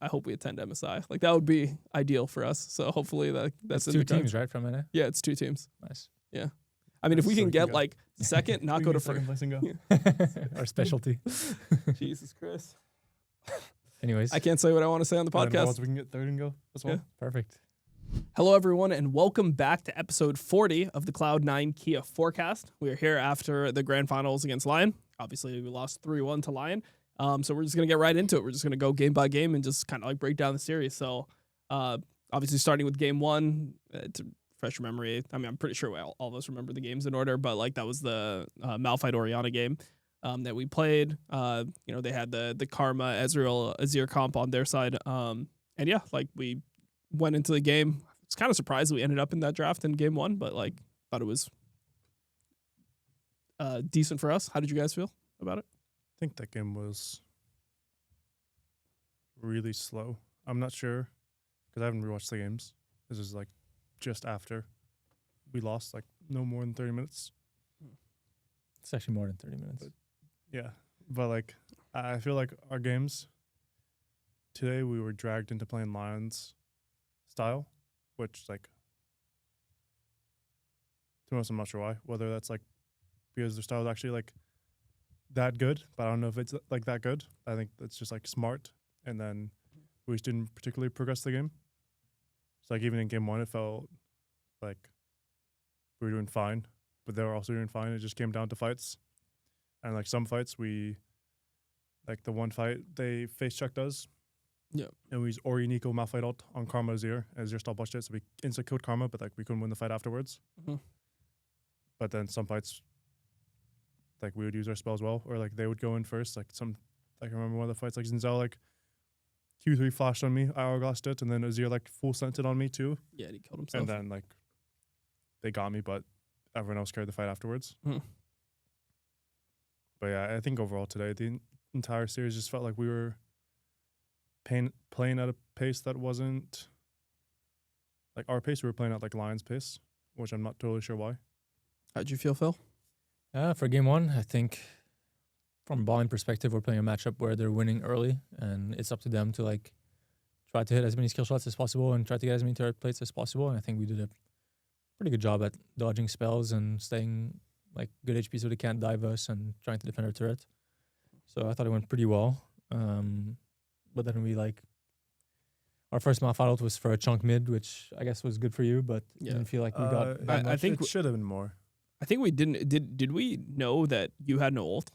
I hope we attend MSI. Like that would be ideal for us. So hopefully that's It's two teams, right, from NA? Yeah, it's 2 teams. Nice. Yeah. I mean, if we can get like second, not go to second first. place and go. Our specialty. Jesus Christ. Anyways. I can't say what I want to say on the And then podcast. once we can get third and go as well. Yeah. Perfect. Hello, everyone, and welcome back to episode 40 of the Cloud9 Kia Forecast. We are here after the grand finals against LYON. Obviously, we lost 3-1 to LYON. So we're just going to get right into it. We're just going to go game by game and just kind of like break down the series. So obviously starting with game one, to refresh your memory, I mean, I'm pretty sure all of us remember the games in order, but like that was the Malphite Orianna game that we played. They had the Karma Ezreal Azir comp on their side. And yeah, like we went into the game. It's kind of surprised we ended up in that draft in game one, but like thought it was decent for us. How did you guys feel about it? I think that game was really slow. I'm not sure because I haven't rewatched the games. This is like just after we lost, like no more than 30 minutes. It's actually more than 30 minutes. But like I feel like our games today we were dragged into playing Lions style, which like to be honest, I'm not sure why. Whether that's like because their style is actually like that good, but I don't know if it's like that good. I think it's just like smart, and then we just didn't particularly progress the game. So like even in game one, it felt like we were doing fine, but they were also doing fine. It just came down to fights, and like some fights we, like the one fight they face checked us. Yeah. And we used Ori Nico Malphite ult on Karma Azir. Azir stopped watched it, so we instant killed Karma, but like we couldn't win the fight afterwards. Mm-hmm. But then some fights, like we would use our spells well, or like they would go in first. Like I remember one of the fights, like Zinzao, like Q3 flashed on me, I hourglassed it, and then Azir like full sent it on me too. Yeah, he killed himself. And then like they got me, but everyone else carried the fight afterwards. Mm. But yeah, I think overall today, the entire series just felt like we were playing at a pace that wasn't like our pace. We were playing at like Lions pace, which I'm not totally sure why. How'd you feel, Phil? For game one, I think from a balling perspective, we're playing a matchup where they're winning early, and it's up to them to like try to hit as many skill shots as possible and try to get as many turret plates as possible. And I think we did a pretty good job at dodging spells and staying like good HP so they can't dive us and trying to defend our turret. So I thought it went pretty well. But then we like our first Malphite ult was for a chunk mid, which I guess was good for you, but didn't feel like we got. I think it should have been more. I think we didn't. Did we know that you had no ult?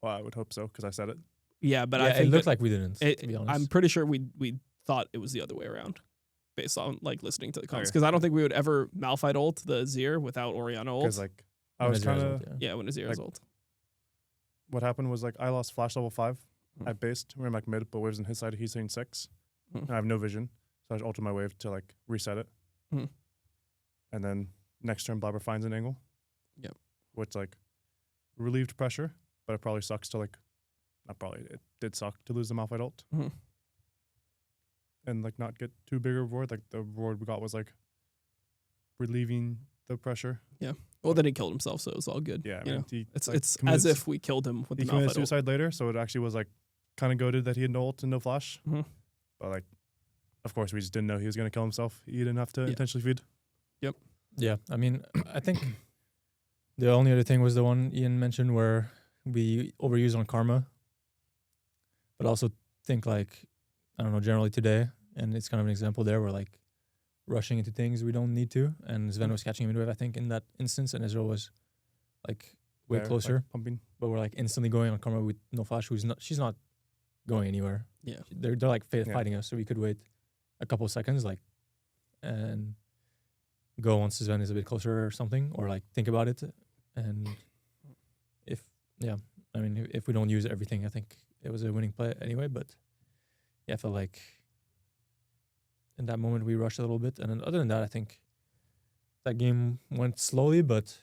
Well, I would hope so because I said it. Yeah, but I think it looked like we didn't. To be honest, I'm pretty sure we thought it was the other way around, based on like listening to the comments. Okay. Because I don't think we would ever Malphite ult the Azir without Orianna ult. Because like I was trying to. Yeah, when Azir's ult. What happened was like I lost flash level 5. I based. We're in like mid, but waves on his side. He's saying 6. And I have no vision, so I just ulted my wave to like reset it. And then next turn, Blabber finds an angle. Yep. Which like relieved pressure, but it probably sucks to like. Not probably. It did suck to lose the Malphite ult. And like not get too big a reward. Like the reward we got was like relieving the pressure. Yeah. Well, then he killed himself, so it was all good. Yeah, I mean, it's like, it's as if we killed him with the he committed Malphite ult. suicide later, so it actually was like kind of goated that he had no ult and no flash. But like, of course, we just didn't know he was gonna kill himself. He didn't have to intentionally feed. Yep. Yeah, I mean, I think the only other thing was the one Ian mentioned where we overuse on Karma. But I also think like, I don't know, generally today, and it's kind of an example there where like rushing into things we don't need to, and Sven was catching a midwave, I think, in that instance, and Israel was like way There, closer, like, pumping. but we're like instantly going on Karma with no flash, she's not going anywhere. Yeah. They're like fighting us, so we could wait a couple of seconds, like, and go once Sven is a bit closer or something, or like think about it, and if we don't use everything, I think it was a winning play anyway. But yeah, I felt like in that moment we rushed a little bit, and then other than that, I think that game went slowly, but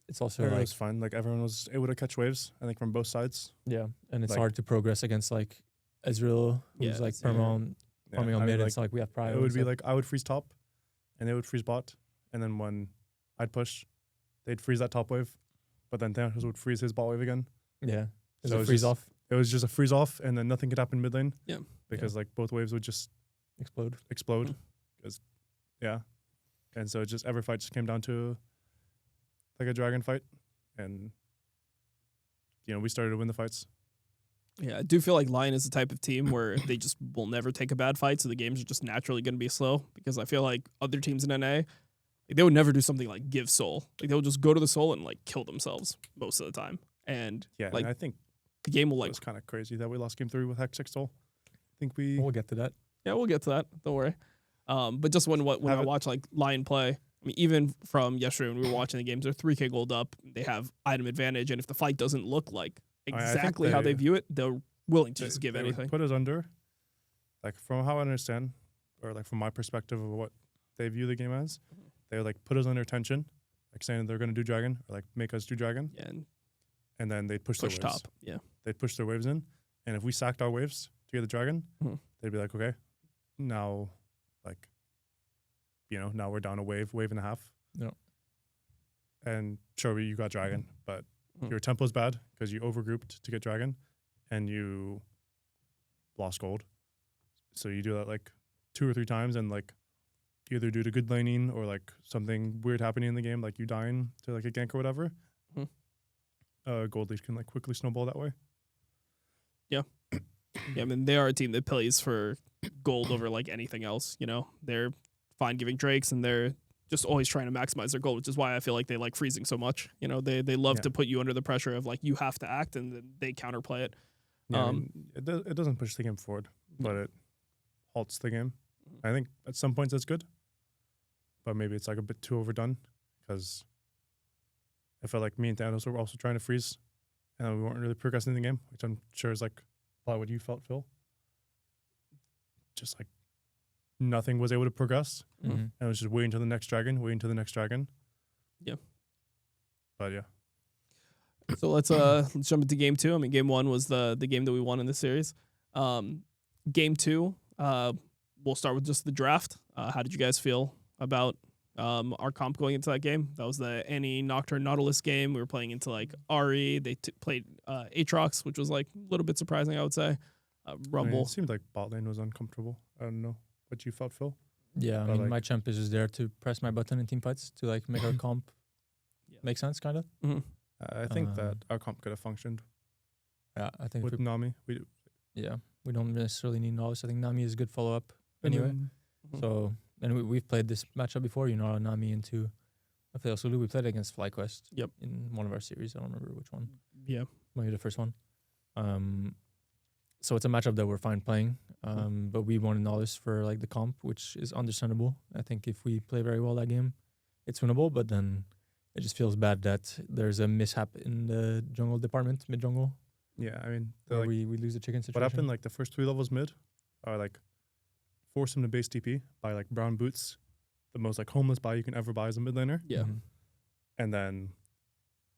it's also It like was fun. Like everyone was able to catch waves. I think from both sides. yeah, and it's like, hard to progress against like Ezreal, who's like farming on mid. Like, It's like we have prior. it would be like I would freeze top, and they would freeze bot, and then when I'd push, they'd freeze that top wave, but then Thanos would freeze his bot wave again. yeah, So a it's freeze just- off. it was just a freeze off, and then nothing could happen mid lane. Yeah. Because like both waves would just Explode. explode. Because and so it just every fight just came down to like a dragon fight, and we started to win the fights. Yeah, I do feel like LYON is the type of team where they just will never take a bad fight, so the games are just naturally going to be slow. Because I feel like other teams in NA, like, they would never do something like give soul. Like they would just go to the soul and like kill themselves most of the time. And like and I think the game will it like was kind of crazy that we lost game 3 with Hex 6 soul. I think we We'll get to that. we'll get to that. Don't worry. But just when I watch like LYON play, I mean, even from yesterday when we were watching the games, they're 3K gold up. They have item advantage, and if the fight doesn't look like exactly how they view it, they're willing to just give they anything. would put us under, like from how I understand, or like from my perspective of what they view the game as, they would like put us under tension, like saying they're going to do dragon or like make us do dragon, Yeah, and then they'd push their waves. top. Yeah. They'd push their waves in, and if we sacked our waves to get the dragon, they'd be like, okay, now, like, now we're down a wave and a half. Yeah. And sure, you got dragon, but your tempo's bad because you overgrouped to get dragon, and you lost gold. So you do that like 2 or 3 times, and like either due to good laning or like something weird happening in the game, like you dying to like a gank or whatever, gold lead can like quickly snowball that way. Yeah, I mean, they are a team that plays for gold over like anything else. They're fine giving drakes, and they're just always trying to maximize their gold, which is why I feel like they like freezing so much. They love to put you under the pressure of like you have to act, and then they counterplay it. Yeah, I mean, it doesn't push the game forward, but it halts the game. I think at some points that's good, but maybe it's like a bit too overdone because I felt like me and Thanos were also trying to freeze, and we weren't really progressing in the game, which I'm sure is like probably what you felt, Phil. Just like nothing was able to progress, and it was just waiting to the next dragon. Yeah. But yeah. So let's jump into game 2. I mean, game 1 was the game that we won in the series. Game 2, we'll start with just the draft. How did you guys feel about our comp going into that game? That was the Annie Nocturne Nautilus game. We were playing into like Ari. They played Aatrox, which was like a little bit surprising, I would say. Rumble. I mean, it seemed like bot lane was uncomfortable. I don't know what you felt, Phil. Yeah, I But, mean, like- my champ is just there to press my button in team fights to like make our comp make sense, kind of. I think that our comp could have functioned Yeah, I think with Nami. We we don't necessarily need Nautilus. I think Nami is a good follow up anyway. So, and we've played this matchup before, Nami into I play also we played against FlyQuest. Yep. In one of our series. I don't remember which one. Yeah. Maybe the first one. So it's a matchup that we're fine playing. But we wanted Nautilus for like the comp, which is understandable. I think if we play very well that game, it's winnable, but then it just feels bad that there's a mishap in the jungle department, mid jungle. Yeah, I mean, Where like, we lose the chicken situation. what happened like the first 3 levels mid are like force him to base TP by like brown boots, the most like homeless buy you can ever buy as a mid laner. Yeah. And then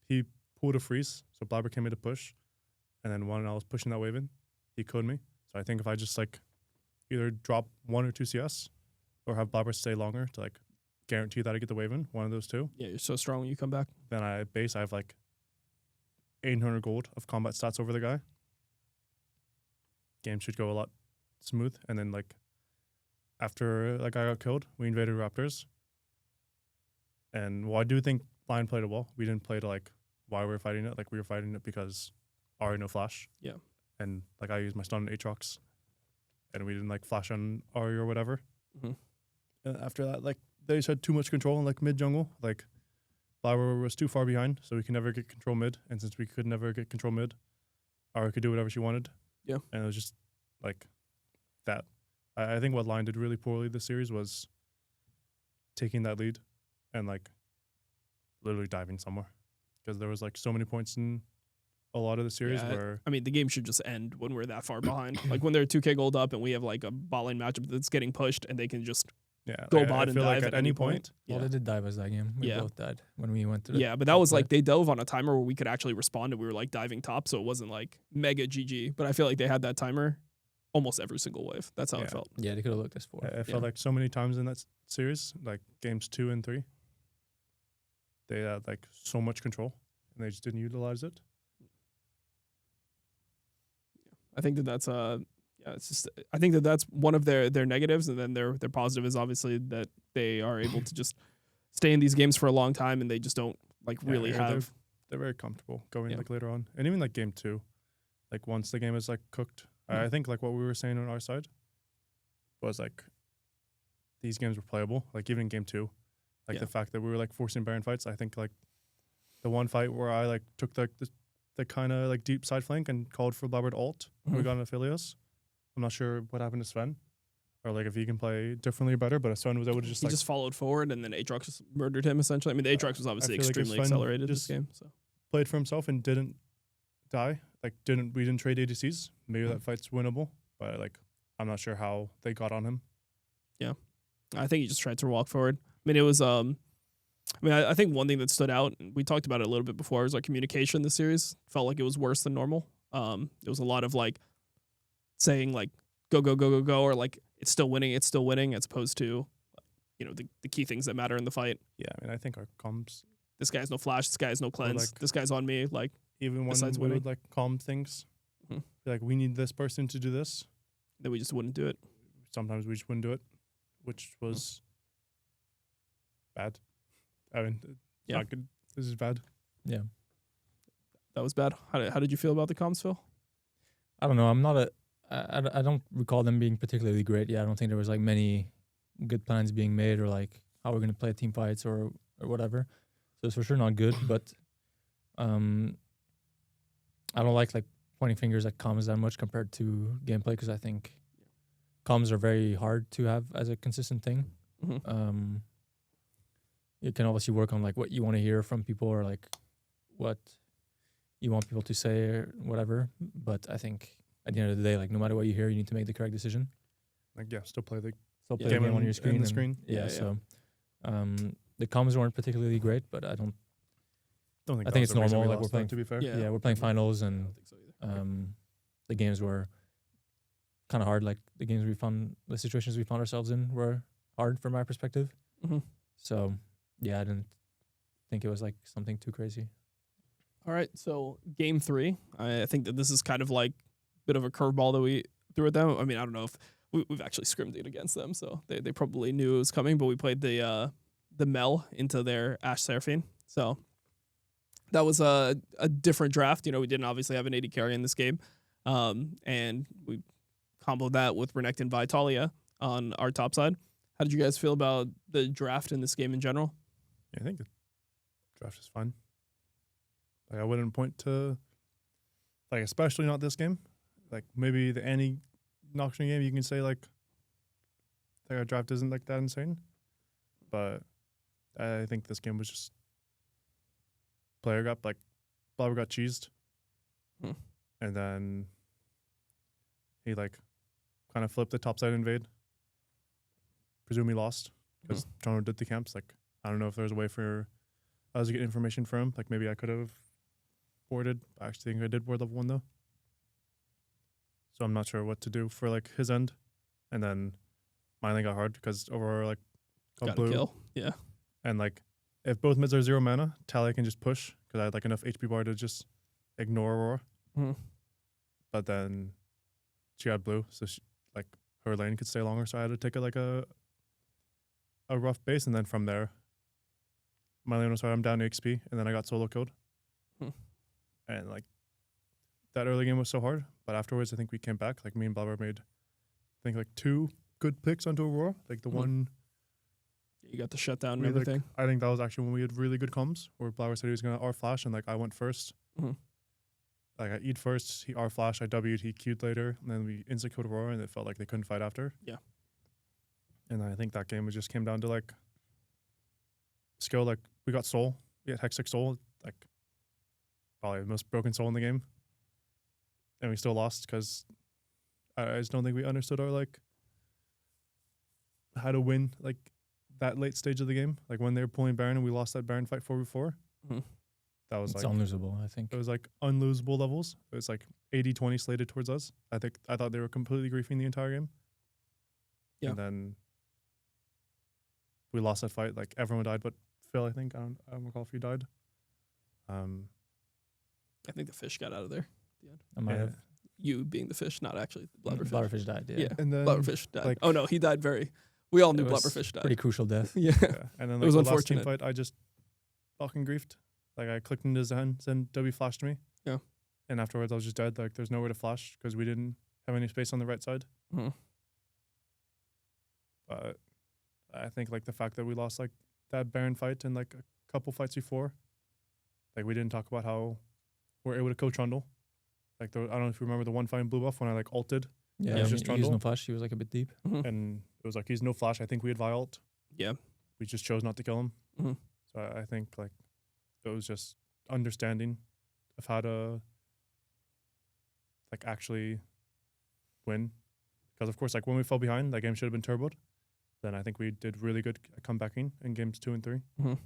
he pulled a freeze, so Blabber came in to push, and then when I was pushing that wave in, he coded me. So I think if I just like either drop 1 or 2 CS or have Blabber stay longer to like guarantee that I get the wave in, one of those 2, Yeah, you're so strong when you come back. then I have like 800 gold of combat stats over the guy. Game should go a lot smooth. And then like after that guy got killed, we invaded Raptors. And I do think LYON played it well. We didn't play to like why we were fighting it. Like we were fighting it because Ari no flash. Yeah. And like I used my stun on Aatrox, and we didn't like flash on Ari or whatever. And after that, like they just had too much control in like mid jungle. Like Flower was too far behind, so we could never get control mid. And since we could never get control mid, Ari could do whatever she wanted. Yeah. And it was just like that. I think what LYON did really poorly this series was taking that lead and like literally diving somewhere, because there was like so many points in a lot of the series where I mean, the game should just end when we're that far behind. Like when they're 2K gold up and we have like a bot lane matchup that's getting pushed and they can just go like, bot I and feel dive like at any point. Well, they did dive us that game. We Yeah. both died when we went to the Yeah, but that was like they dove on a timer where we could actually respond and we were like diving top, so it wasn't like mega GG. But I feel like they had that timer almost every single wave. That's how it felt. Yeah, they could have looked us for. I felt like so many times in that series, like games 2 and 3, they had like so much control and they just didn't utilize it. I think that's it's just I think that's one of their negatives, and then their positive is obviously that they are able to just stay in these games for a long time, and they just don't like really have. They're very comfortable going Yeah. like later on, and even like game 2, like once the game is like cooked, I think like what we were saying on our side was like these games were playable. Like even in game 2, like the fact that we were like forcing Baron fights. I think like the one fight where I like took the kind of like deep side flank and called for Blabbard ult. We got an Aphelios. I'm not sure what happened to Sven, or like if he can play differently or better. But Sven was able to just He like just followed forward, and then Aatrox just murdered him essentially. I mean, the Aatrox was obviously I feel like if extremely Sven accelerated this just game. So played for himself and didn't die. Like we didn't trade ADCs. Maybe that fight's winnable, but like I'm not sure how they got on him. yeah, I think he just tried to walk forward. I mean, it was I think one thing that stood out, and we talked about it a little bit before, was like communication in the series. Felt like it was worse than normal. It was a lot of like saying like go go go go go, or like it's still winning, as opposed to the key things that matter in the fight. Yeah, I mean I think our comms, This guy has no flash. This guy has no cleanse. like- This guy's on me. Like even when Besides we winning. would like calm things, Mhm. be like we need this person to do this. then we just wouldn't do it. Sometimes we just wouldn't do it, which was bad. I mean, Yeah. not good. This is bad. Yeah. That was bad. How did you feel about the comms, Phil? I don't know. I don't recall them being particularly great. Yeah, I don't think there was like many good plans being made, or like how we're gonna play team fights or whatever. So it's for sure not good. But I don't like pointing fingers at comms that much compared to gameplay, because I think comms are very hard to have as a consistent thing. Mhm. You can obviously work on like what you want to hear from people, or like what you want people to say or whatever. But I think at the end of the day, like no matter what you hear, you need to make the correct decision. Like still play the Still play Yeah. the game on your in screen. the and- screen. Yeah, Yeah, so the comms weren't particularly great, but I don't. Don't think I that think was it's the reason normal, we like, we're lost, though, playing- to be fair. Yeah. We're playing finals, I and don't think so either. the games were kind of hard. Like the situations we found ourselves in were hard from my perspective. Mhm. So yeah, I didn't think it was like something too crazy. All right, so game 3. I think that this is kind of like a bit of a curveball that we threw at them. I mean, I don't know if we've actually scrimmed it against them, so they probably knew it was coming. But we played the Mel into their Ashe Seraphine, so that was a different draft. We didn't obviously have an AD carry in this game, and we comboed that with Renekton and Vitalia on our top side. How did you guys feel about the draft in this game in general? Yeah, I think the draft is fine. Like I wouldn't point to, like especially not this game. Like maybe the any Noxian game, you can say like our draft isn't like that insane. But I think this game was just player got like Blabber got cheesed, Hmm. and then he like kind of flipped the top side invade. Presume he lost because Toronto did the camps. Like I don't know if there's a way for us to get information from him. Like maybe I could have boarded. I actually think I did board level 1 though. So I'm not sure what to do for like his end. And then my lane got hard because Aurora like got Got a blue. kill. Yeah. And like if both mids are 0 mana, Talia can just push because I had like enough HP bar to just ignore Aurora. Mhm. But then she had blue, so she, like her lane could stay longer. So I had to take a rough base, and then from there, my lane was hard. I'm down to XP, and then I got solo killed. Hmm. And like that early game was so hard, but afterwards I think we came back. Like me and Blabber made, I think like 2 good picks onto Aurora. Like the one. You got the shutdown and We, like, everything. I think that was actually when we had really good comms, where Blabber said he was gonna R flash, and like I went first. Mhm. Like I E'd first, he R flash, I W'd, he Q'd later, and then we insta killed Aurora, and it felt like they couldn't fight after. Yeah. And I think that game just came down to like skill. Like we got soul, we had Hextech soul, like probably the most broken soul in the game, and we still lost because I just don't think we understood our like how to win like that late stage of the game. Like when they were pulling Baron and we lost that Baron fight 4v4. Mhm. That was It's like unlosable, I think. it was like unlosable levels. It was like 80-20 slated towards us. I thought they were completely griefing the entire game. Yeah. And then we lost that fight. Like everyone died but Phil, I think. I don't recall if he died. I think the fish got out of there. I might Yeah. have. you being the fish, not actually the blubberfish. Blubberfish died. Yeah. Yeah. And then Blubberfish died. like- Oh no, he died very. We all knew It was blubberfish died. Pretty crucial death. Yeah. yeah. And then It like was the last unfortunate. team fight, I just fucking griefed. Like I clicked into his hands and W flashed me. Yeah. And afterwards I was just dead. Like there's nowhere to flash because we didn't have any space on the right side. Mhm. But I think like the fact that we lost like that Baron fight and like a couple fights before, like we didn't talk about how we're able to coach Trundle. Like I don't know if you remember the one fight in Blue Buff when I like ulted Yeah, it was just he used Trundle. no flash. He was like a bit deep. Mhm. and it was like he's no flash. I think we had Vi ult. Yeah. We just chose not to kill him. Mhm. So I think like it was just understanding of how to like actually win. Because of course, like when we fell behind, that game should have been turboed. Then I think we did really good at comebacking in games 2 and 3. Mhm.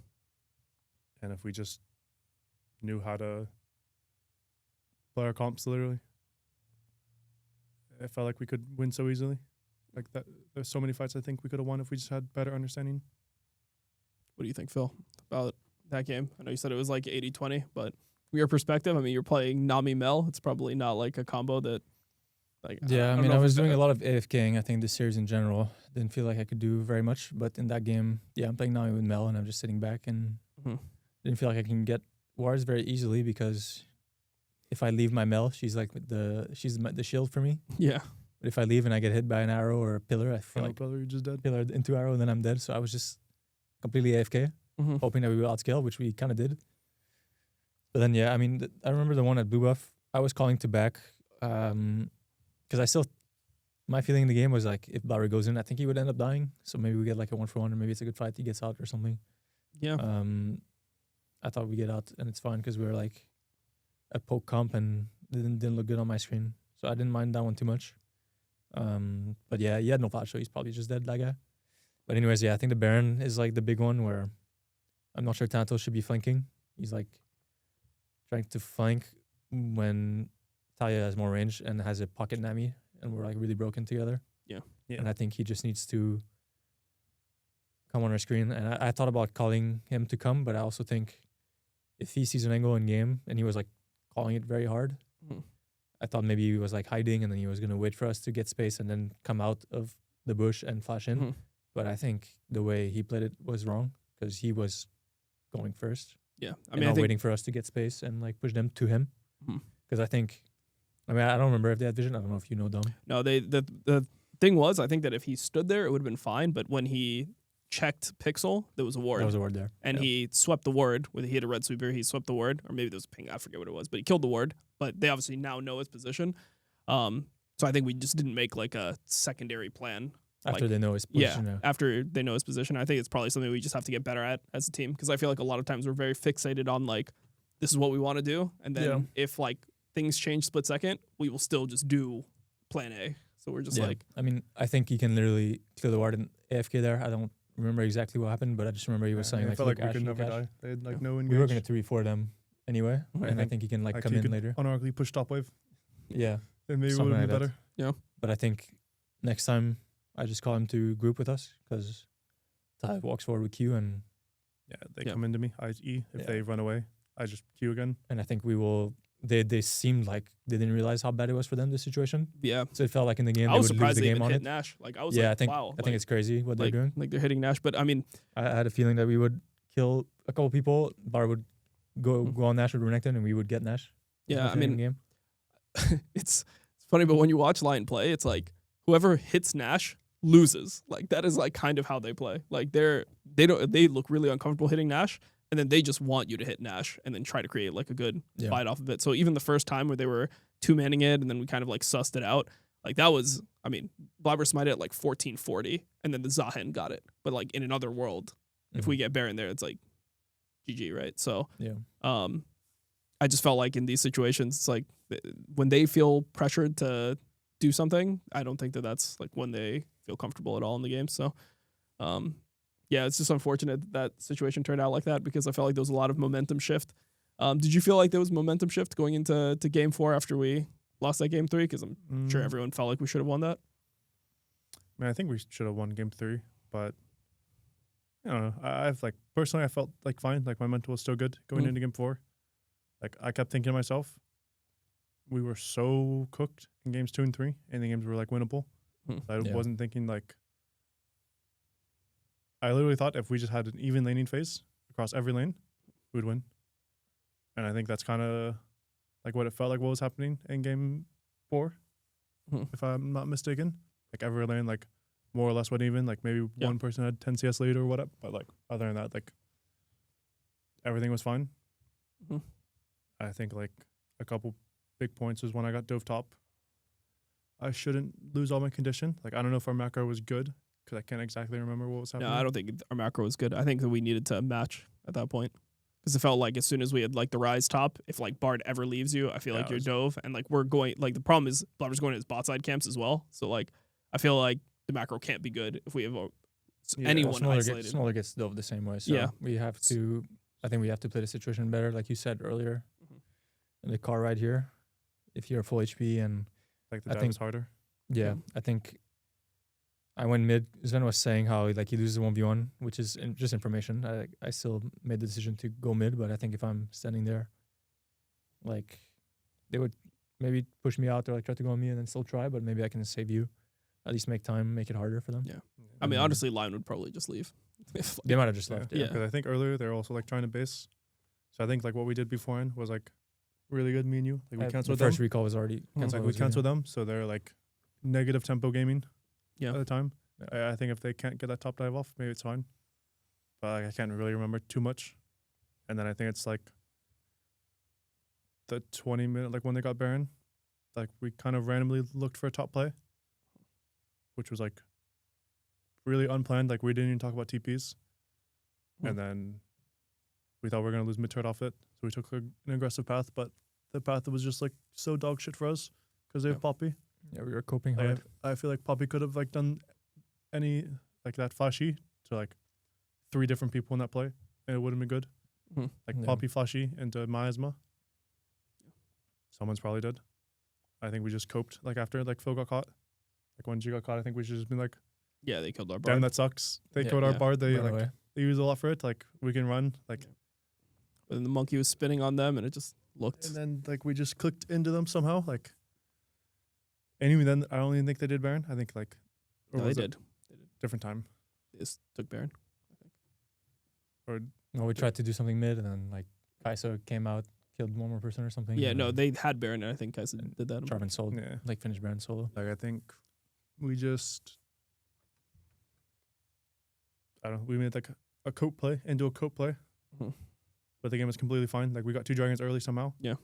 And if we just knew how to play our comps, literally, it felt like we could win so easily. Like that, there's so many fights I think we could have won if we just had better understanding. What do you think, Phil, about that game? I know you said it was like 80-20, but from your perspective, I mean, you're playing Nami Mel. It's probably not like a combo that, like, Yeah, I don't mean, know I if was it's doing a- a lot of AFKing. I think this series in general didn't feel like I could do very much. But in that game, yeah, I'm playing Nami with Mel, and I'm just sitting back and Mhm. didn't feel like I can get wards very easily because if I leave my Mel, she's like the shield for me. Yeah. But if I leave and I get hit by an arrow or a pillar, I feel like Brother, you're just dead. pillar into arrow, and then I'm dead. So I was just completely AFK, Mhm. hoping that we would outscale, which we kind of did. But then, yeah, I mean, I remember the one at Blue Buff. I was calling to back because I still, my feeling in the game was like if Barry goes in, I think he would end up dying. So maybe we get like a 1-for-1, or maybe it's a good fight. He gets out or something. Yeah. I thought we get out and it's fine because we were like a poke comp and didn't look good on my screen. So I didn't mind that one too much. But yeah, he had no flash, so he's probably just dead, that guy. But anyways, yeah, I think the Baron is like the big one where I'm not sure Thanatos should be flanking. He's like trying to flank when Talia has more range and has a pocket Nami, and we're like really broken together. Yeah. And I think he just needs to come on our screen. And I thought about calling him to come, but I also think if he sees an angle in game and he was like calling it very hard, Mhm. I thought maybe he was like hiding and then he was going to wait for us to get space and then come out of the bush and flash in. Mhm. But I think the way he played it was wrong because he was going first. Yeah. I And mean, I not think waiting for us to get space and like push them to him. Mhm. Because I don't remember if they had vision. I don't know if you know, Dom. no, the thing was, I think that if he stood there, it would have been fine. But when he checked Pixel, there was a ward. There was a word there. And Yeah. he swept the ward. When he hit a red sweeper, he swept the ward. Or maybe there was a ping. I forget what it was. But he killed the ward. But they obviously now know his position. So I think we just didn't make like a secondary plan. After like- they know his position. After they know his position. I think it's probably something we just have to get better at as a team. Because I feel like a lot of times we're very fixated on like, this is what we want to do. And then Yeah. if like things change split second, we will still just do plan A. So we're just Yeah. like, I mean, I think he can literally clear the ward in AFK there. I don't remember exactly what happened, but I just remember he was saying I like, felt look, like we Ash, could look, never Ash. die. They had like Yeah. no engage. We were going to 3-4 them anyway, Mhm. and I think he can like come Actually, in could later. unironically push top wave, Yeah, and maybe it Something would have been like that. better. but I think next time I just call him to group with us because Ty walks forward with Q, and Yeah, they Yeah. come into me. I E. If Yeah. they run away, I just Q again. I think we will. They seemed like they didn't realize how bad it was for them, this situation. yeah. So it felt like in the game I they was would lose surprised the they game even on hit it. Nash. Like I was Yeah, like, I think wow. I think it's crazy what like, they're doing. like they're hitting Nash. But I mean, I had a feeling that we would kill a couple people. Bar would go Mhm. go on Nash with Renekton, and we would get Nash. yeah, I in the mean, game. it's funny, but when you watch LYON play, it's like whoever hits Nash loses. Like that is like kind of how they play. Like they look really uncomfortable hitting Nash, and then they just want you to hit Nash and then try to create like a good Yeah. fight off of it. So even the first time where they were 2-manning it and then we kind of like sussed it out, like that was, I mean, Blabber smited at like 1440 and then the Zahen got it. But like in another world, if we get Baron there, it's like GG, right? So Yeah. I just felt like in these situations, it's like when they feel pressured to do something, I don't think that that's like when they feel comfortable at all in the game. So, yeah, it's just unfortunate that situation turned out like that because I felt like there was a lot of momentum shift. Did you feel like there was momentum shift going into game 4 after we lost that game 3? Because I'm sure everyone felt like we should have won that. I mean, I think we should have won game 3, but I don't know. I've like personally, I felt like fine. Like my mental was still good going Mhm. into game 4. Like I kept thinking to myself, we were so cooked in games 2 and 3, and the games were like winnable. I Yeah. wasn't thinking like. I literally thought if we just had an even laning phase across every lane, we'd win. And I think that's kind of like what it felt like what was happening in game 4, if I'm not mistaken. Like every lane, like more or less went even. Like maybe one person had 10 CS lead or whatever. But like other than that, like everything was fine. I think like a couple big points was when I got dove top. I shouldn't lose all my condition. Like I don't know if our macro was good because I can't exactly remember what was happening. No, I don't think our macro was good. I think that we needed to match at that point. Because it felt like as soon as we had like the rise top, if like Bard ever leaves you, I feel like you're dove. And like we're going, like the problem is Blubber's going to his bot side camps as well. So like I feel like the macro can't be good if we have anyone isolated. Smaller gets dove the same way. So we have to, I think we have to play the situation better, like you said earlier. In the car ride here, if you're full HP and like the dive is harder. Yeah, I think I went mid. Sven was saying how like he loses 1v1, which is just information. I still made the decision to go mid, but I think if I'm standing there, like they would maybe push me out or like try to go on me and then still try, but maybe I can save you. At least make time, make it harder for them. Yeah. I mean, honestly, LYON would probably just leave. They might have just left. Yeah, because I think earlier they were also like trying to base. So I think like what we did beforehand was like really good, me and you. Like we canceled the first them. recall was already Like we canceled them, so they're like negative tempo gaming at the time. I think if they can't get that top dive off, maybe it's fine. But like, I can't really remember too much. And then I think it's like the 20-minute, like when they got Baron, like we kind of randomly looked for a top play, which was like really unplanned. Like we didn't even talk about TPs. And then we thought we were going to lose mid turret off it. So we took an aggressive path, but the path was just like so dog shit for us because they have Poppy. Yeah, we were coping hard. I feel like Poppy could have like done any like that flashy to like 3 different people in that play and it wouldn't be good. Like Poppy flashy into miasma. Someone's probably dead. I think we just coped like after like Phil got caught. Like when G got caught, I think we should just been like, yeah, they killed our Bard. damn, that sucks. They killed our Bard. They Run like away. they use a lot for it. Like we can run. Like And the monkey was spinning on them and it just looked. and then like we just clicked into them somehow. Like anyway, then I don't even think they did Baron. I think like No, they did. Different time. They just took Baron, I think. Or No, we tried to do something mid and then like Kai'Sa came out, killed one more person or something. Yeah, and no, then they had Baron and I think Kai'Sa did that. Jarvan sold, yeah. like finished Baron solo. Like I think we just we made like a cope play into a cope play. But the game was completely fine. Like we got 2 dragons early somehow. Yeah.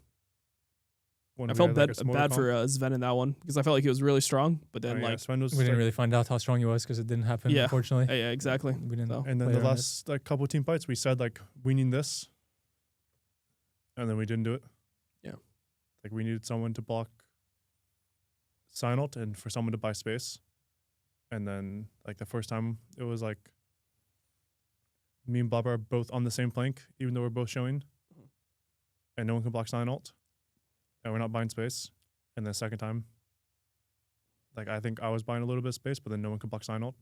When I we felt had, like, a bad Smorgasbord for Sven in that one because I felt like he was really strong, but then yeah, like Sven was We didn't like- really find out how strong he was because it didn't happen, Yeah. unfortunately. yeah, exactly. We didn't. So- And then play the around it. last like couple team fights, we said like we need this, and then we didn't do it. Yeah. Like we needed someone to block sign ult and for someone to buy space, and then like the first time it was like me and Bob are both on the same flank, even though we're both showing, and no one can block sign ult, and we're not buying space. And the second time, like I think I was buying a little bit of space, but then no one could block sign ult.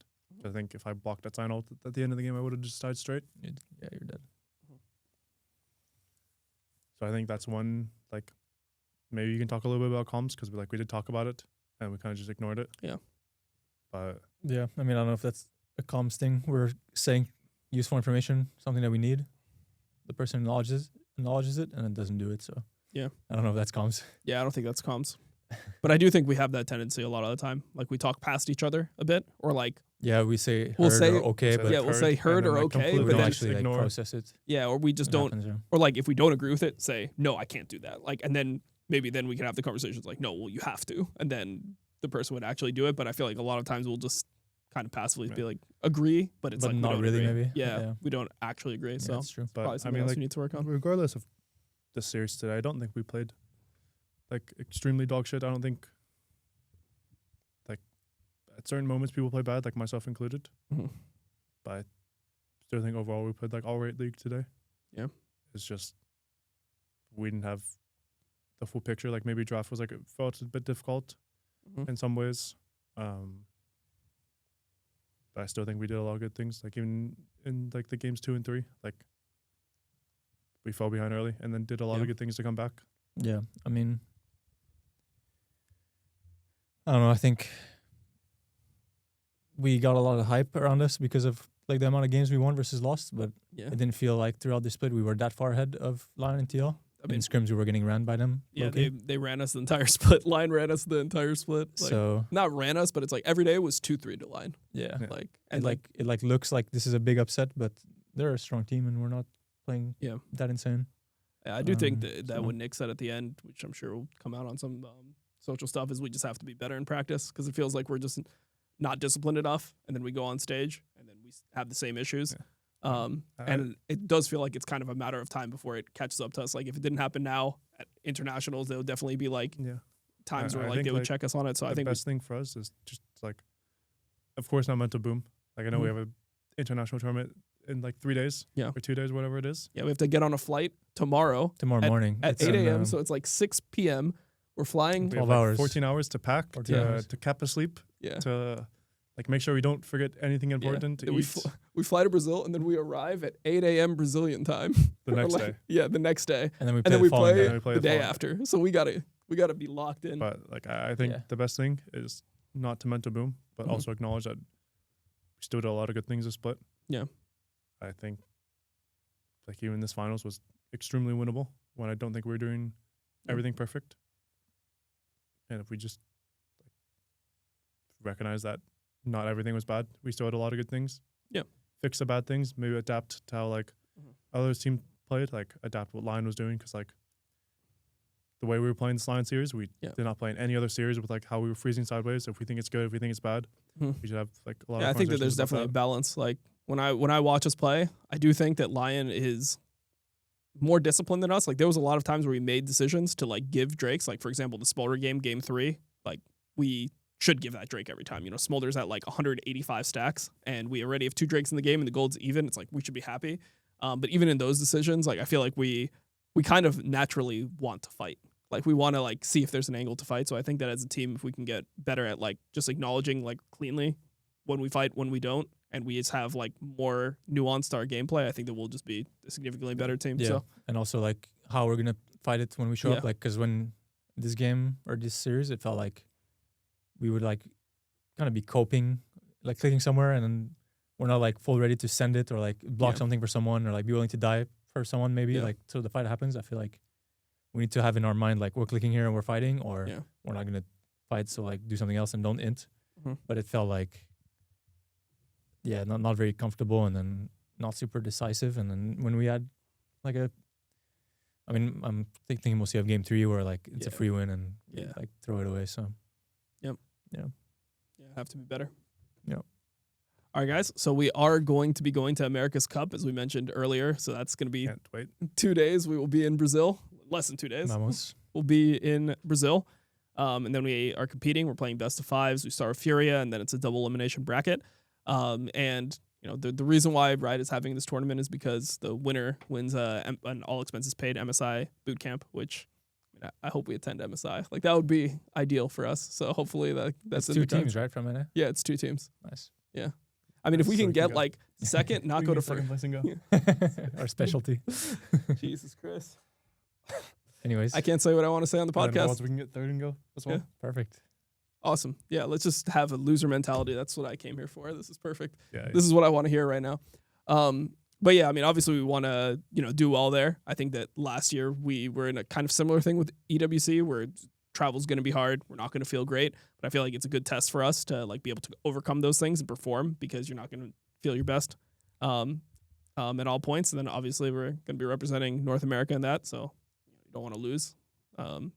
I think if I blocked that sign ult at the end of the game, I would have just died straight. Yeah, you're dead. So I think that's one, like, maybe you can talk a little bit about comms because we did talk about it and we kind of just ignored it. Yeah. But Yeah, I mean, I don't know if that's a comms thing. We're saying useful information, something that we need. The person acknowledges it and then doesn't do it. So Yeah. I don't know if that's comms. Yeah, I don't think that's comms. But I do think we have that tendency a lot of the time. Like we talk past each other a bit or like, Yeah, we say We'll heard say- or okay, but yeah, we'll say heard and then, or like, okay, completely we but don't then actually like, ignore. process it. yeah, or we just It don't, happens, yeah. or like if we don't agree with it, say, no, I can't do that. Like, and then maybe then we can have the conversations like, no, well, you have to. And then the person would actually do it. But I feel like a lot of times we'll just kind of passively be like, agree, but it's But like, we not don't really, agree. maybe. Yeah, Yeah. we don't actually agree. Yeah, So that's true. probably I something mean, else like, we need to work on. regardless of the series today, I don't think we played like extremely dog shit. I don't think like at certain moments people play bad, like myself included. Mhm. But I still think overall we played like all right league today. Yeah. It's just we didn't have the full picture. Like maybe draft was like it felt a bit difficult Mhm. in some ways. But I still think we did a lot of good things. Like even in like the games 2 and 3, like we fell behind early and then did a lot Yeah. of good things to come back. Yeah, I mean, I don't know. I think we got a lot of hype around us because of like the amount of games we won versus lost, but Yeah. it didn't feel like throughout the split we were that far ahead of LYON and TL. I mean, in scrims we were getting ran by them. yeah, low-key. they ran us the entire split. Line ran us the entire split. Like, So not ran us, but it's like every day was 2-3 to Line. yeah, Yeah. Like, it and like it like looks like this is a big upset, but they're a strong team and we're not playing Yeah. that insane. I do think that so- what Nick said at the end, which I'm sure will come out on some social stuff, is we just have to be better in practice because it feels like we're just not disciplined enough, and then we go on stage and then we have the same issues. And it does feel like it's kind of a matter of time before it catches up to us. Like if it didn't happen now at internationals, there would definitely be like Yeah. times where I like think, they would like, check us on it. So I the think best thing for us is just like, of course, not mental boom. Like I know we have an international tournament in like 3 days, Yeah. or 2 days, whatever it is. we have to get on a flight tomorrow Tomorrow morning at it's 8 in, a.m. So it's like 6 p.m. We're flying. We have 12 like hours. 14 hours to pack, 14 hours. to cap a sleep, Yeah. to like make sure we don't forget anything important to Then eat we fly to Brazil and then we arrive at 8 a.m. Brazilian time. the Or next like- day. Yeah, the next day. and then we And play then the we following play, day. And we play the the day following after. So we gotta be locked in. But like I think Yeah. the best thing is not to mental boom, but Mhm. also acknowledge that we still did a lot of good things this split. Yeah. I think like even this finals was extremely winnable when I don't think we were doing Yeah. everything perfect. And if we just like, recognize that not everything was bad, we still had a lot of good things. Yeah. Fix the bad things, maybe adapt to how like Mhm. other teams played, like adapt what LYON was doing, because like the way we were playing this LYON series, we Yeah. did not play in any other series with like how we were freezing sideways. If we think it's good, if we think it's bad, Mhm. we should have like a lot Yeah, of I think that there's conversations about definitely a that. balance. Like when I watch us play, I do think that LYON is more disciplined than us. Like there was a lot of times where we made decisions to like give Drakes, like for example, the Smolder game 3, like we should give that Drake every time. You know, Smolder's at like 185 stacks and we already have 2 Drakes in the game and the gold's even. It's like we should be happy. But even in those decisions, like I feel like we kind of naturally want to fight. Like we want to like see if there's an angle to fight. So I think that as a team, if we can get better at like just acknowledging like cleanly when we fight, when we don't, and we just have like more nuance to our gameplay, I think that we'll just be a significantly better team. Yeah, So and also like how we're gonna fight it when we show Yeah. up. Like, because when this game or this series, it felt like we would like kind of be coping, like clicking somewhere, and then we're not like full ready to send it or like block Yeah. something for someone or like be willing to die for someone. Maybe Yeah. like till the fight happens. I feel like we need to have in our mind like we're clicking here and we're fighting, or Yeah. we're not gonna fight. So like do something else and don't int. Mhm. But it felt like, yeah, not very comfortable, and then not super decisive. And then when we had like I mean, I'm thinking mostly of game 3 where like it's a Yeah. free win and we, Yeah. like throw it away. So yeah, have to be better. Yeah. All right, guys. So we are going to be going to America's Cup, as we mentioned earlier. So that's going to be Can't wait. 2 days. We will be in Brazil. Less than 2 days. vamos. We'll be in Brazil. And then we are competing. We're playing best of 5s. We start with Furia, and then it's a double elimination bracket. And you know the reason why Riot is having this tournament is because the winner wins an all expenses paid MSI boot camp, which I hope we attend MSI. Like that would be ideal for us. So hopefully that's It's in 2 the cards. teams, right, from NA? Yeah, it's 2 teams. Nice. I mean, if we So can we can get go. like second, not We go can to get second first. place and go. Our specialty. Jesus Christ. Anyways, I can't say what I want to say on the And then podcast. once we can get third and go as well. Yeah. perfect. Awesome. Yeah, let's just have a loser mentality. That's what I came here for. This is perfect. Yeah. This is what I want to hear right now. But yeah, I mean, obviously we want to, do well there. I think that last year we were in a kind of similar thing with EWC where travel's going to be hard. We're not going to feel great, but I feel like it's a good test for us to like be able to overcome those things and perform because you're not going to feel your best at all points. And then obviously we're going to be representing North America in that, so you don't want to lose. It'd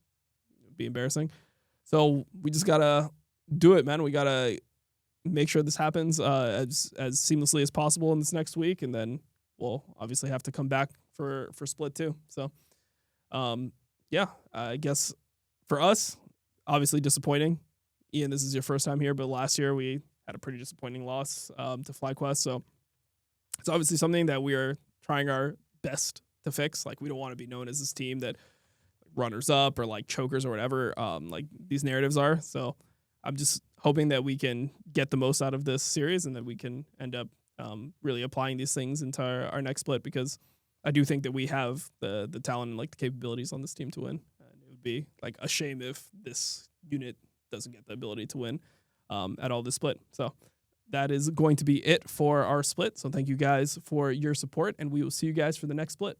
be embarrassing. So we just gotta do it, man. We gotta make sure this happens as seamlessly as possible in this next week, and then we'll obviously have to come back for split too. So, yeah, I guess for us, obviously disappointing. Ian, this is your first time here, but last year we had a pretty disappointing loss to FlyQuest. So it's obviously something that we are trying our best to fix. Like we don't want to be known as this team that runners up or like chokers or whatever like these narratives are. So I'm just hoping that we can get the most out of this series and that we can end up really applying these things into our next split, because I do think that we have the talent and like the capabilities on this team to win. And it would be like a shame if this unit doesn't get the ability to win at all this split. So that is going to be it for our split. So thank you guys for your support, and we will see you guys for the next split.